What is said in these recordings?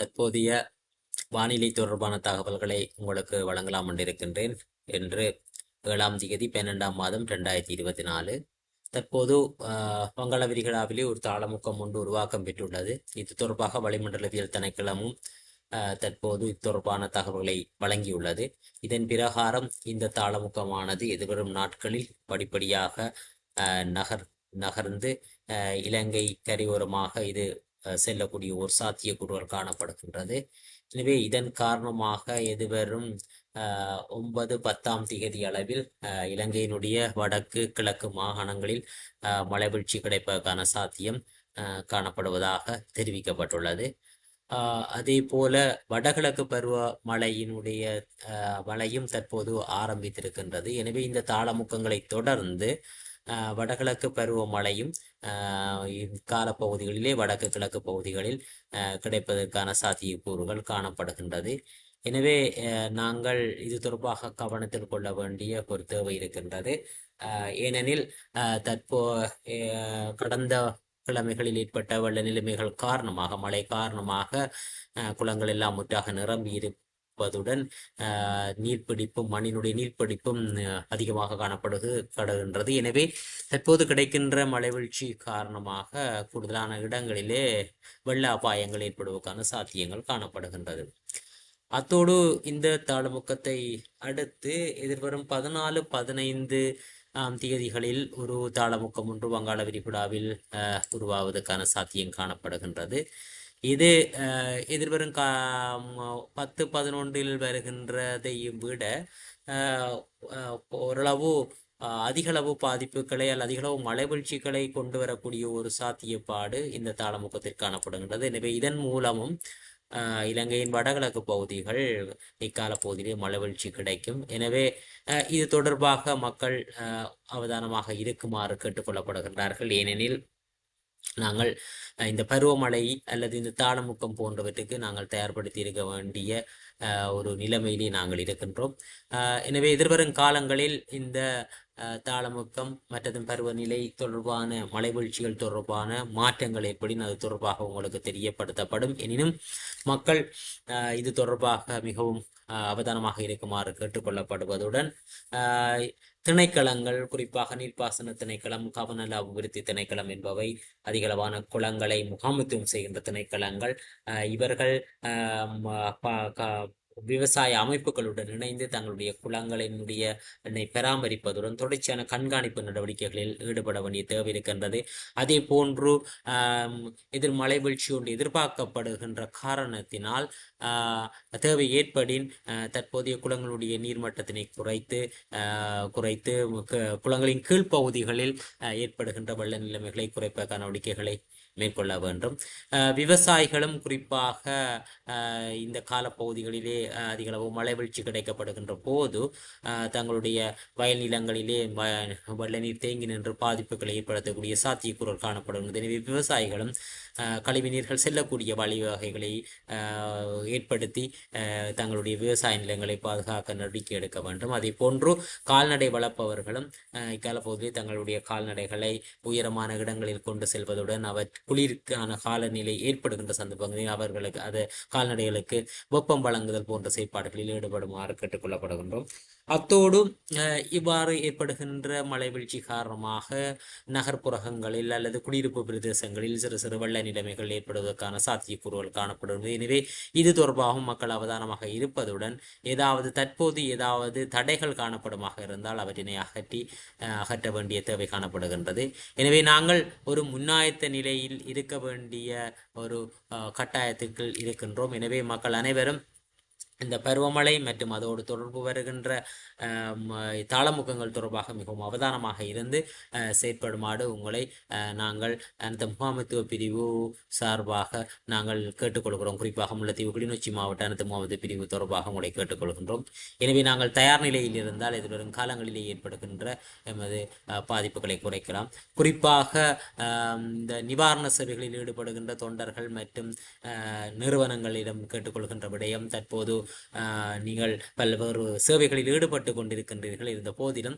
தற்போதைய வானிலை தொடர்பான தகவல்களை உங்களுக்கு வழங்கலாம் என்றிருக்கின்றேன். என்று 7ஆம் தேதி 12ஆம் மாதம் 2024. தற்போது வங்காள விரிகுடாவிலே ஒரு தாளமுக்கம் ஒன்று உருவாக்கம் பெற்றுள்ளது. இது தொடர்பாக வளிமண்டலவியல் திணைக்களமும் தற்போது இது தொடர்பான தகவல்களை வழங்கியுள்ளது. இதன் பிரகாரம் இந்த தாளமுக்கமானது எதிர்வரும் நாட்களில் படிப்படியாக நகர்ந்து இலங்கை கரையோரமாக இது செல்லக்கூடிய ஒரு சாத்தியக்கூறுகள் காணப்படுகின்றது. எனவே இதன் காரணமாக எதிர்வரும் 9-10ஆம் தேதி அளவில் இலங்கையினுடைய வடக்கு கிழக்கு மாகாணங்களில் மழை வீழ்ச்சி கிடைப்பதற்கான சாத்தியம் காணப்படுவதாக தெரிவிக்கப்பட்டுள்ளது. அதே போல வடகிழக்கு பருவ மழையினுடைய மழையும் தற்போது ஆரம்பித்திருக்கின்றது. எனவே இந்த தாளமுக்கங்களை தொடர்ந்து வடகிழக்கு பருவமழையும் காலப்பகுதிகளிலே வடக்கு கிழக்கு பகுதிகளில் கிடைப்பதற்கான சாத்தியக்கூறுகள் காணப்படுகின்றது. எனவே நாங்கள் இது தொடர்பாக கவனத்தில் கொள்ள வேண்டிய ஒரு தேவை இருக்கின்றது. ஏனெனில் கடந்த கிழமைகளில் ஏற்பட்ட வெள்ள நிலைமைகள் காரணமாக மழை காரணமாக குளங்கள் எல்லாம் முற்றாக நிரம்பி இருப்பதுடன் நீர்ப்பிடிப்பும் மண்ணினுடைய நீர்ப்பிடிப்பும் அதிகமாக காணப்படுகின்றது. எனவே தற்போது கிடைக்கின்ற மழை வீழ்ச்சி காரணமாக கூடுதலான இடங்களிலே வெள்ள அபாயங்கள் ஏற்படுவதற்கான சாத்தியங்கள் காணப்படுகின்றது. அத்தோடு இந்த தாளமுக்கத்தை அடுத்து எதிர்வரும் 14-15 தேதிகளில் ஒரு தாளமுக்கம் ஒன்று வங்காள விரிகுடாவில் உருவாவதற்கான சாத்தியம் காணப்படுகின்றது. இது எதிர்வரும் 10-11 வருகின்றதையும் விட ஓரளவு அதிகளவு பாதிப்புகளை அல்லது அதிகளவு மழை வீழ்ச்சிகளை கொண்டு வரக்கூடிய ஒரு சாத்தியப்பாடு இந்த தாளமுக்கத்தில் காணப்படுகின்றது. எனவே இதன் மூலமும் இலங்கையின் வடகிழக்கு பகுதிகள் இக்கால பகுதியிலே மழை வீழ்ச்சி கிடைக்கும். எனவே இது தொடர்பாக மக்கள் அவதானமாக இருக்குமாறு கேட்டுக்கொள்ளப்படுகின்றார்கள். ஏனெனில் நாங்கள் இந்த பருவமழை அல்லது இந்த தாளமுக்கம் போன்றவற்றுக்கு நாங்கள் தயார்படுத்தி இருக்க வேண்டிய ஒரு நிலைமையிலே நாங்கள் இருக்கின்றோம். எனவே எதிர்வரும் காலங்களில் இந்த தாளமுக்கம் மற்றதும் பருவநிலை தொடர்பான மழை வீழ்ச்சிகள் தொடர்பான மாற்றங்கள் ஏற்படின் அது தொடர்பாக உங்களுக்கு தெரியப்படுத்தப்படும். எனினும் மக்கள் இது தொடர்பாக மிகவும் அவதானமாக இருக்குமாறு கேட்டுக்கொள்ளப்படுவதுடன் திணைக்களங்கள், குறிப்பாக நீர்ப்பாசன திணைக்களம், கவனநல அபிவிருத்தி திணைக்களம் என்பவை அதிகளவான குளங்களை முகாமித்துவம் செய்கின்ற திணைக்களங்கள். இவர்கள் விவசாய அமைப்புகளுடன் இணைந்து தங்களுடைய குளங்களினுடைய பராமரிப்பதுடன் தொடர்ச்சியான கண்காணிப்பு நடவடிக்கைகளில் ஈடுபட வேண்டிய தேவை இருக்கின்றது. அதே போன்று எதிர் மழை வீழ்ச்சி ஒன்று எதிர்பார்க்கப்படுகின்ற காரணத்தினால் தேவை ஏற்படின் தற்போதைய குளங்களுடைய நீர்மட்டத்தினை குறைத்து குளங்களின் கீழ்ப்பகுதிகளில் ஏற்படுகின்ற வெள்ள நிலைமைகளை குறைப்பதற்கான நடவடிக்கைகளை மேற்கொள்ள வேண்டும். விவசாயிகளும் குறிப்பாக இந்த காலப்பகுதிகளிலே அதிகளவு மழை வீழ்ச்சி கிடைக்கப்படுகின்ற போது தங்களுடைய வயல் நிலங்களிலே வெள்ள நீர் தேங்கி நின்று பாதிப்புகளை ஏற்படுத்தக்கூடிய சாத்தியக்கூறுகள் காணப்படுகிறது. எனவே விவசாயிகளும் கழிவு நீர்கள் செல்லக்கூடிய வழிவகைகளை ஏற்படுத்தி தங்களுடைய விவசாய நிலங்களை பாதுகாக்க நடவடிக்கை எடுக்க வேண்டும். அதே போன்று கால்நடை வளர்ப்பவர்களும் இக்காலப்பகுதியில் தங்களுடைய கால்நடைகளை உயரமான இடங்களில் கொண்டு செல்வதுடன் அவர் குளிருக்கான காலநிலை ஏற்படுகின்ற சந்தர்ப்பங்களில் அவர்களுக்கு அது கால்நடைகளுக்கு வெப்பம் வழங்குதல் போன்ற செயற்பாடுகளில் ஈடுபடுமாறு கேட்டுக்கொள்ளப்படுகின்றோம். அத்தோடு இவ்வாறு ஏற்படுகின்ற மழை வீழ்ச்சி காரணமாக நகர்ப்புறங்களில் அல்லது குடியிருப்பு பிரதேசங்களில் சிறு சிறு வெள்ள நிலைமைகள் ஏற்படுவதற்கான சாத்தியக்கூறுகள் காணப்படுகிறது. எனவே இது தொடர்பாகவும் மக்கள் அவதானமாக இருப்பதுடன் தற்போது ஏதாவது தடைகள் காணப்படுமாக இருந்தால் அவற்றினை அகற்ற வேண்டிய தேவை காணப்படுகின்றது. எனவே நாங்கள் ஒரு முன்னாயத்த நிலையில் இருக்க வேண்டிய ஒரு கட்டாயத்திற்கு இருக்கின்றோம். எனவே மக்கள் அனைவரும் இந்த பருவமழை மற்றும் அதோடு தொடர்பு வருகின்ற தாளமுக்கங்கள் தொடர்பாக மிகவும் அவதானமாக இருந்து செயற்படுமாறு உங்களை நாங்கள் அந்த முகாமைத்துவ பிரிவு சார்பாக நாங்கள் கேட்டுக்கொள்கிறோம். குறிப்பாக முல்லைத்தீவு கிளிநொச்சி மாவட்ட அனைத்து முகாமைத்துவ பிரிவு தொடர்பாக உங்களை கேட்டுக்கொள்கின்றோம். எனவே நாங்கள் தயார் நிலையில் இருந்தால் எதிர்வரும் காலங்களிலே ஏற்படுகின்ற எமது பாதிப்புகளை குறைக்கலாம். குறிப்பாக இந்த நிவாரண சேவைகளில் ஈடுபடுகின்ற தொண்டர்கள் மற்றும் நிறுவனங்களிடம் கேட்டுக்கொள்கின்ற விடயம், தற்போது நீங்கள் பல்வேறு சேவைகளில் ஈடுபட்டு கொண்டிருக்கின்றீர்கள். இருந்த போதிலும்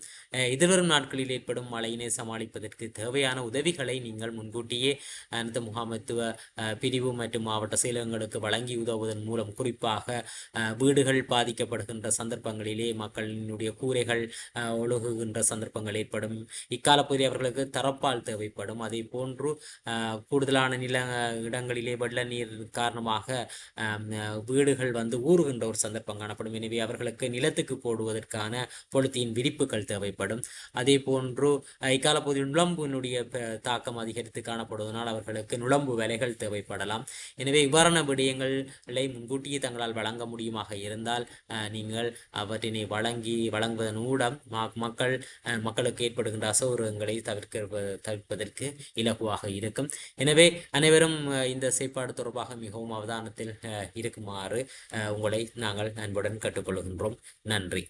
எதிர்வரும் நாட்களில் ஏற்படும் மழையினை சமாளிப்பதற்கு தேவையான உதவிகளை நீங்கள் முன்கூட்டியே அனைத்து முகாமைத்துவ பிரிவு மற்றும் மாவட்ட செயலகங்களுக்கு வழங்கி உதவுவதன் மூலம், குறிப்பாக வீடுகள் பாதிக்கப்படுகின்ற சந்தர்ப்பங்களிலே மக்களினுடைய கூரைகள் ஒழுகுகின்ற சந்தர்ப்பங்கள் ஏற்படும். இக்காலப்பகுதி அவர்களுக்கு தரப்பால் தேவைப்படும். அதே போன்று கூடுதலான நில இடங்களிலே வெள்ள நீர் காரணமாக வீடுகள் வந்து ஊறுகின்ற ஒரு சந்தர்ப்பம் காணப்படும். எனவே அவர்களுக்கு நிலத்துக்கு போடுவதற்கான பொலித்தீன் விரிப்புகள் தேவைப்படும். அதே போன்று இக்காலப்பகுதியில் நுழம்பினுடைய தாக்கம் அதிகரித்து காணப்படுவதனால் அவர்களுக்கு நுழம்பு வேலைகள் தேவைப்படலாம். எனவே இவ்வாறான விடயங்களை முன்கூட்டியே தங்களால் வழங்க முடியுமாக இருந்தால் நீங்கள் அவற்றினை வழங்குவதன் மூலம் மக்களுக்கு ஏற்படுகின்ற அசௌகரியங்களை தவிர்ப்பதற்கு இலகுவாக இருக்கும். எனவே அனைவரும் இந்த செயற்பாடு தொடர்பாக மிகவும் அவதானத்தில் இருக்குமாறு உங்களை நாங்கள் அன்புடன் கேட்டுக்கொள்கின்றோம். நன்றி.